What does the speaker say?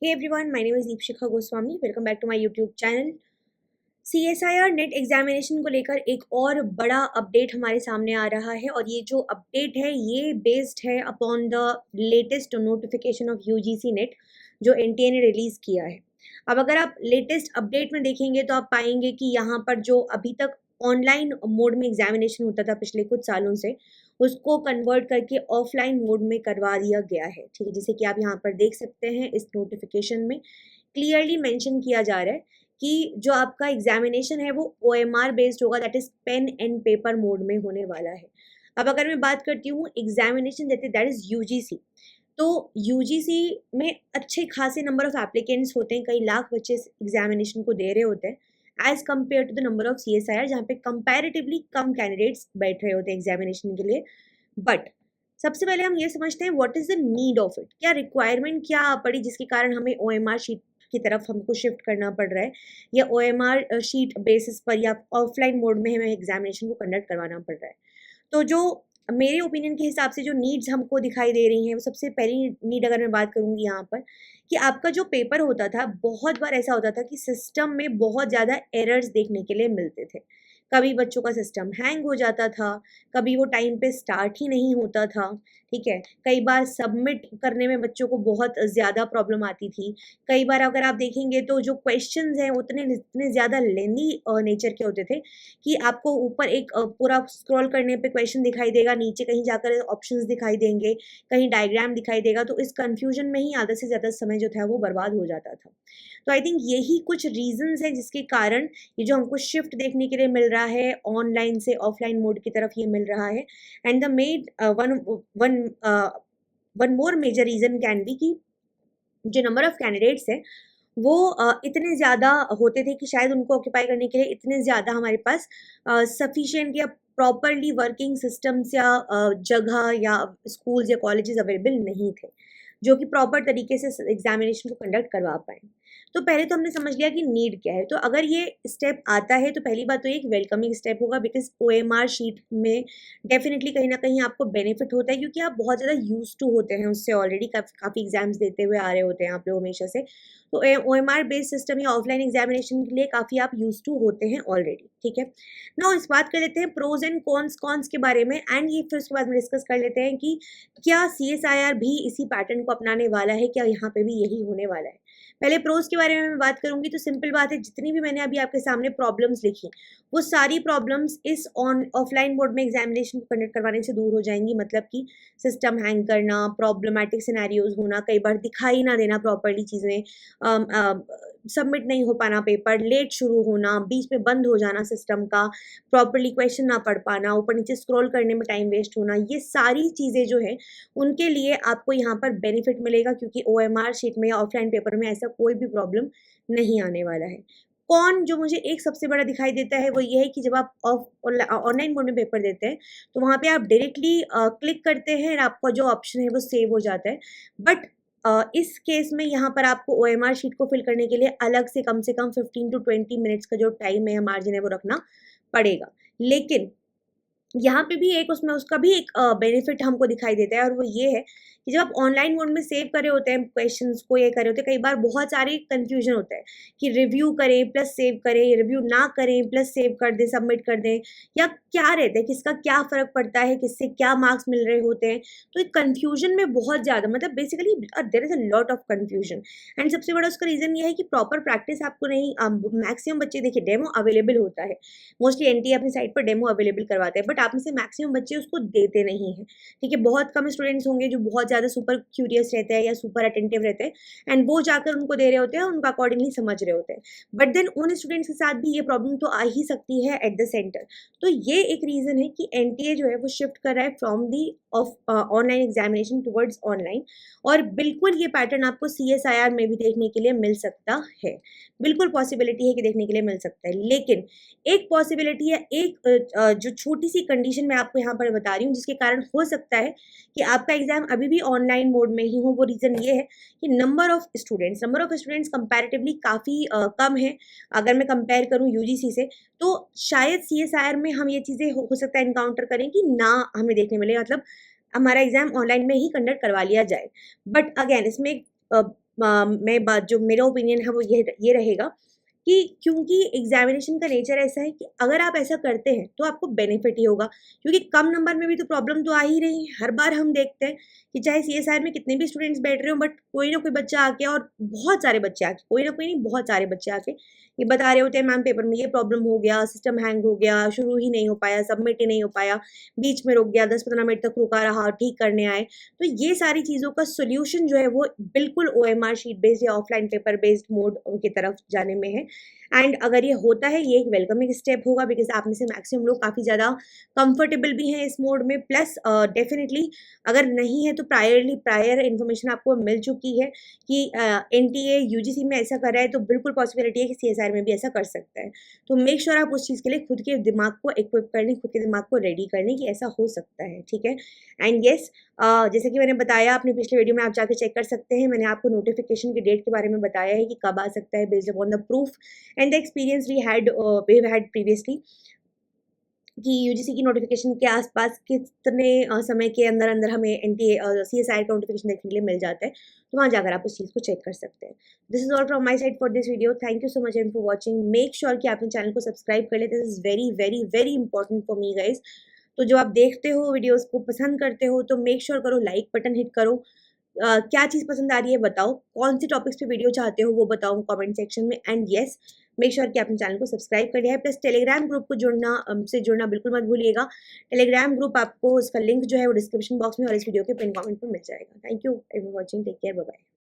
Hey everyone, my name is Deepshikha Goswami. Welcome back to my YouTube channel. CSIR net examination को लेकर एक और बड़ा update हमारे सामने आ रहा है और ये जो अपडेट है ये बेस्ड है upon the latest notification of UGC net जो एनटीए ने रिलीज किया है। अब अगर आप लेटेस्ट अपडेट में देखेंगे तो आप पाएंगे कि यहाँ पर जो अभी तक ऑनलाइन मोड में एग्जामिनेशन होता था पिछले कुछ सालों से, उसको कन्वर्ट करके ऑफलाइन मोड में करवा दिया गया है। ठीक है, जैसे कि आप यहाँ पर देख सकते हैं इस नोटिफिकेशन में क्लियरली मेंशन किया जा रहा है कि जो आपका एग्जामिनेशन है वो OMR बेस्ड होगा, that is pen and paper mode में होने वाला है। अब अगर मैं बात करती हूँ एग्जामिनेशन दैट इज यूजीसी, तो यूजीसी में अच्छे खासे नंबर ऑफ एप्लीकेंट्स होते हैं, कई लाख बच्चे इस एग्जामिनेशन को दे रहे होते हैं as compare to the number of CSIR जहाँ पे कंपैरेटिवली कम कैंडिडेट्स बैठ रहे होते हैं एग्जामिनेशन के लिए। बट सबसे पहले हम ये समझते हैं what is the need of it, क्या रिक्वायरमेंट क्या पड़ी जिसके कारण हमें OMR शीट की तरफ हमको शिफ्ट करना पड़ रहा है या OMR शीट बेसिस पर या ऑफलाइन मोड में हमें एग्जामिनेशन को कंडक्ट करवाना पड़ रहा है। तो जो मेरे ओपिनियन के हिसाब से जो नीड्स हमको दिखाई दे रही हैं, वो सबसे पहली नीड अगर मैं बात करूंगी यहाँ पर कि आपका जो पेपर होता था, बहुत बार ऐसा होता था कि सिस्टम में बहुत ज़्यादा एरर्स देखने के लिए मिलते थे। कभी बच्चों का सिस्टम हैंग हो जाता था, कभी वो टाइम पे स्टार्ट ही नहीं होता था। ठीक है, कई बार सबमिट करने में बच्चों को बहुत ज़्यादा प्रॉब्लम आती थी। कई बार अगर आप देखेंगे तो जो क्वेश्चंस हैं उतने ज़्यादा लेंदी नेचर के होते थे कि आपको ऊपर एक पूरा स्क्रॉल करने पे क्वेश्चन दिखाई देगा, नीचे कहीं जाकर ऑप्शंस दिखाई देंगे, कहीं डायग्राम दिखाई देगा, तो इस कंफ्यूजन में ही आधा से ज़्यादा समय जो था वो बर्बाद हो जाता था। तो आई थिंक यही कुछ रीजंस हैं जिसके कारण ये जो हमको शिफ्ट देखने के लिए मिल रहा है ऑनलाइन से ऑफलाइन मोड की तरफ ये मिल रहा है। And the made one more major reason can be कि जो नंबर ऑफ कैंडिडेट्स है वो इतने ज़्यादा होते थे कि शायद उनको ऑक्यूपाई करने के लिए इतने ज़्यादा हमारे पास सफिशिएंट या प्रॉपरली वर्किंग सिस्टम्स या जगह या स्कूल्स या कॉलेजेस अवेलेबल नहीं थे जो कि प्रॉपर तरीके से एग्जामिनेशन को कंडक्ट करवा पाएँ। तो पहले तो हमने समझ लिया कि नीड क्या है। तो अगर ये स्टेप आता है तो पहली बात तो एक वेलकमिंग स्टेप होगा, बिकॉज OMR शीट में डेफिनेटली कहीं ना कहीं आपको बेनिफिट होता है क्योंकि आप बहुत ज़्यादा यूज टू होते हैं उससे, ऑलरेडी काफ़ी एग्जाम्स देते हुए आ रहे होते हैं आप लोग हमेशा से। तो OMR बेस्ड सिस्टम या ऑफलाइन एग्जामिनेशन के लिए काफ़ी आप यूज टू होते हैं ऑलरेडी। ठीक है, ना इस बात कर लेते हैं प्रोज एंड कॉन्स के बारे में, एंड ये फिर उसके बाद में डिस्कस कर लेते हैं कि क्या CSIR भी इसी पैटर्न को अपनाने वाला है, क्या यहाँ पे भी यही होने वाला है। पहले प्रोज के बारे में मैं बात करूंगी तो सिंपल बात है, जितनी भी मैंने अभी आपके सामने प्रॉब्लम्स लिखी वो सारी प्रॉब्लम्स इस ऑफलाइन मोड में एग्जामिनेशन को कंडक्ट करवाने से दूर हो जाएंगी। मतलब कि सिस्टम हैंग करना, प्रॉब्लमैटिक सिनेरियोज होना, कई बार दिखाई ना देना प्रॉपरली चीज़ें, सबमिट नहीं हो पाना पेपर, लेट शुरू होना, बीच में बंद हो जाना सिस्टम का, प्रॉपरली क्वेश्चन ना पढ़ पाना, ऊपर नीचे स्क्रॉल करने में टाइम वेस्ट होना, ये सारी चीज़ें जो है उनके लिए आपको यहाँ पर बेनिफिट मिलेगा क्योंकि OMR शीट में या ऑफलाइन पेपर में ऐसा कोई भी प्रॉब्लम नहीं आने वाला है। कौन जो मुझे एक सबसे बड़ा दिखाई देता है वो ये है कि जब आप ऑनलाइन मोड में पेपर देते हैं तो वहाँ पे आप डायरेक्टली क्लिक करते हैं और आपका जो ऑप्शन है वो सेव हो जाता है। बट इस केस में यहाँ पर आपको OMR शीट को फिल करने के लिए अलग से कम 15 to 20 मिनट्स का जो टाइम है, मार्जिन है, वो रखना पड़ेगा। लेकिन यहाँ पे भी एक उसका भी एक बेनिफिट हमको दिखाई देता है और वो ये है कि जब आप ऑनलाइन मोड में सेव कर रहे होते हैं क्वेश्चंस को, ये कर रहे होते हैं, कई बार बहुत सारे कंफ्यूजन होता है कि रिव्यू करें प्लस सेव करें, रिव्यू ना करें प्लस सेव कर दें, सबमिट कर दें, या क्या रहता है, किसका क्या फ़र्क पड़ता है, किससे क्या मार्क्स मिल रहे होते हैं। तो एक कन्फ्यूजन में बहुत ज़्यादा, मतलब basically there is a lot of confusion. And सबसे बड़ा उसका रीज़न ये है कि प्रॉपर प्रैक्टिस आपको नहीं, मैक्सिमम बच्चे देखिए डेमो अवेलेबल होता है, मोस्टली एनटीए अपनी साइट पर डेमो अवेलेबल करवाते हैं, बट आप में से मैक्सिमम बच्चे उसको देते नहीं हैं। ठीक है, बहुत कम स्टूडेंट्स होंगे जो बहुत ज़्यादा सुपर क्यूरियस रहते हैं या सुपर अटेंटिव रहते हैं एंड वो जाकर उनको दे रहे होते हैं, उनको अकॉर्डिंगली समझ रहे होते हैं। बट देन उन स्टूडेंट्स के साथ भी ये प्रॉब्लम तो आ ही सकती है एट द सेंटर। तो ये एक रीज़न है कि एनटीए जो है वो शिफ्ट कर रहा है from the of online examination towards online, और बिल्कुल ये पैटर्न आपको CSIR में भी देखने के लिए मिल सकता है। बिल्कुल पॉसिबिलिटी है कि देखने के लिए मिल सकता है। लेकिन एक पॉसिबिलिटी है, एक जो छोटी सी कंडीशन मैं आपको यहाँ पर बता रही हूँ जिसके कारण हो सकता है कि आपका एग्जाम अभी भी ऑनलाइन मोड में ही हो। वो रीज़न ये है कि नंबर ऑफ स्टूडेंट्स कंपैरेटिवली काफ़ी कम है। अगर मैं कंपेयर करूँ यूजीसी से तो शायद CSIR में हम ये चीज़ें हो सकता है इनकाउंटर करें कि ना हमें देखने मिले, मतलब हमारा एग्जाम ऑनलाइन में ही कंडक्ट करवा लिया जाए। बट अगेन इसमें मैं बात जो मेरा ओपिनियन है वो ये रहेगा कि क्योंकि एग्जामिनेशन का नेचर ऐसा है कि अगर आप ऐसा करते हैं तो आपको बेनिफिट ही होगा, क्योंकि कम नंबर में भी तो प्रॉब्लम तो आ ही रही है। हर बार हम देखते हैं कि चाहे सीएसआर में कितने भी स्टूडेंट्स बैठ रहे हो, बट कोई ना कोई बच्चा आके, और बहुत सारे बच्चे आके, कोई ना कोई नहीं, बहुत सारे बच्चे आके ये बता रहे होते हैं मैम पेपर में ये प्रॉब्लम हो गया, सिस्टम हैंग हो गया, शुरू ही नहीं हो पाया, सबमिट ही नहीं हो पाया, बीच में रुक गया, 10-15 मिनट तक रुका रहा, ठीक करने आए। तो ये सारी चीज़ों का सोल्यूशन जो है वो बिल्कुल ओएमआर शीट बेस्ड या ऑफलाइन पेपर बेस्ड मोड की तरफ जाने में है। एंड अगर ये होता है, ये एक वेलकमिंग स्टेप होगा, बिकॉज आप में से मैक्सिमम लोग काफ़ी ज़्यादा कंफर्टेबल भी हैं इस मोड में। प्लस डेफिनेटली अगर नहीं है तो प्रायर इन्फॉर्मेशन आपको मिल चुकी है कि एनटीए यूजीसी में ऐसा कर रहा है, तो बिल्कुल पॉसिबिलिटी है कि सीएसआर में भी ऐसा कर सकता है। तो मेक श्योर आप उस चीज़ के लिए खुद के दिमाग को इक्विप कर लें, खुद के दिमाग को रेडी कर लें कि ऐसा हो सकता है, ठीक है। एंड येस, जैसे कि मैंने बताया अपने पिछले वीडियो में, आप जाके चेक कर सकते हैं, मैंने आपको नोटिफिकेशन की डेट के बारे में बताया है कि कब आ सकता है, based upon the proof and the experience we had previously, कि यूजीसी की नोटिफिकेशन के आसपास कितने समय के अंदर अंदर हमें एनटीए सीएसआई का नोटिफिकेशन देखने के लिए मिल जाता है। तो वहाँ जाकर आप उस चीज़ को चेक कर सकते हैं। This is all from my side for this video. Thank you so much and for watching. Make sure कि आपने चैनल को सब्सक्राइब कर ले, this is very very very important for me guys. तो जो आप देखते हो वीडियोज़ को पसंद करते हो, तो मेक श्योर करो, लाइक बटन हिट करो। क्या चीज़ पसंद आ रही है बताओ, कौन से टॉपिक्स पे वीडियो चाहते हो वो बताओ कमेंट सेक्शन में। एंड येस, मेक श्योर कि आपने चैनल को सब्सक्राइब कर लिया है। प्लस टेलीग्राम ग्रुप को जुड़ना बिल्कुल मत भूलिएगा। टेलीग्राम ग्रुप आपको उसका लिंक जो है वो डिस्क्रिप्शन बॉक्स में और इस वीडियो के पिन कमेंट में मिल जाएगा। Thank you for watching, take care, bye bye.